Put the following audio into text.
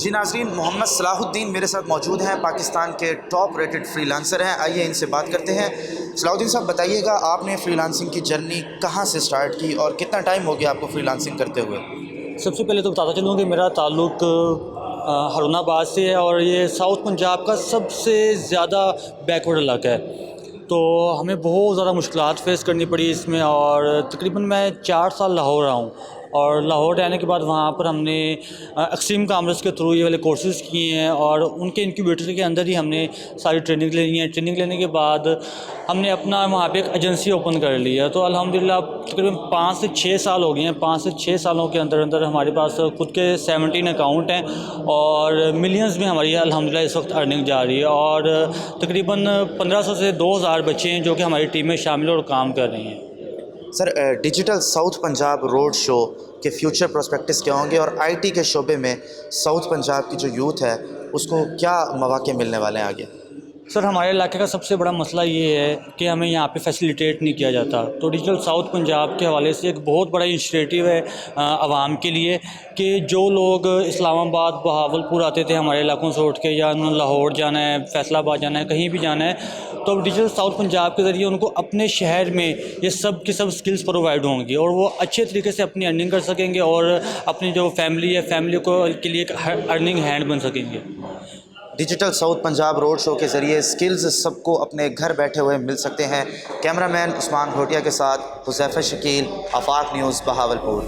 جی ناظرین، محمد صلاح الدین میرے ساتھ موجود ہیں، پاکستان کے ٹاپ ریٹڈ فری لانسر ہیں۔ آئیے ان سے بات کرتے ہیں۔ صلاح الدین صاحب، بتائیے گا آپ نے فری لانسنگ کی جرنی کہاں سے سٹارٹ کی اور کتنا ٹائم ہو گیا آپ کو فری لانسنگ کرتے ہوئے؟ سب سے پہلے تو بتاتا چلوں کہ میرا تعلق ہارون آباد سے ہے اور یہ ساؤتھ پنجاب کا سب سے زیادہ بیکورڈ علاقہ ہے، تو ہمیں بہت زیادہ مشکلات فیس کرنی پڑی اس میں۔ اور تقریباً میں 4 سال لاہور رہا ہوں، اور لاہور رہنے کے بعد وہاں پر ہم نے ایکسٹریم کامرس کے تھرو یہ والے کورسز کیے ہیں، اور ان کے انکیوبیٹر کے اندر ہی ہم نے ساری ٹریننگ لینی ہے۔ ٹریننگ لینے کے بعد ہم نے اپنا وہاں پہ ایک ایجنسی اوپن کر لی ہے، تو الحمدللہ تقریباً 5 سے 6 سال ہو گئے ہیں۔ 5 سے 6 سالوں کے اندر اندر ہمارے پاس خود کے 17 اکاؤنٹ ہیں، اور ملینز میں ہماری الحمدللہ اس وقت ارننگ جا رہی ہے، اور تقریباً 1500 سے 2000 بچے ہیں جو کہ ہماری ٹیم میں شامل اور کام کر رہے ہیں۔ Sir, digital south Punjab road show کے فیوچر پراسپیکٹس کیا ہوں گے، اور آئی ٹی کے شعبے میں ساؤتھ پنجاب کی جو یوتھ ہے اس کو کیا مواقع ملنے والے ہیں آگے؟ سر، ہمارے علاقے کا سب سے بڑا مسئلہ یہ ہے کہ ہمیں یہاں پہ فیسیلیٹیٹ نہیں کیا جاتا، تو ڈیجیٹل ساؤتھ پنجاب کے حوالے سے ایک بہت بڑا انیشیٹو ہے عوام کے لیے، کہ جو لوگ اسلام آباد بہاولپور آتے تھے ہمارے علاقوں سے اٹھ کے، یا انہوں نے لاہور جانا ہے، فیصل آباد جانا ہے، کہیں بھی جانا ہے، تو اب ڈیجیٹل ساؤتھ پنجاب کے ذریعے ان کو اپنے شہر میں یہ سب کی سب سکلز پرووائڈ ہوں گی، اور وہ اچھے طریقے سے اپنی ارننگ کر سکیں گے، اور اپنی جو فیملی ہے فیملی کو کے لیے ایک ارننگ ہینڈ بن سکیں گے۔ Digital south Punjab road show کے ذریعے سکلز سب کو اپنے گھر بیٹھے ہوئے مل سکتے ہیں۔ کیمرہ مین عثمان گھوٹیا کے ساتھ حذیفہ شکیل، آفاق نیوز، بہاولپور۔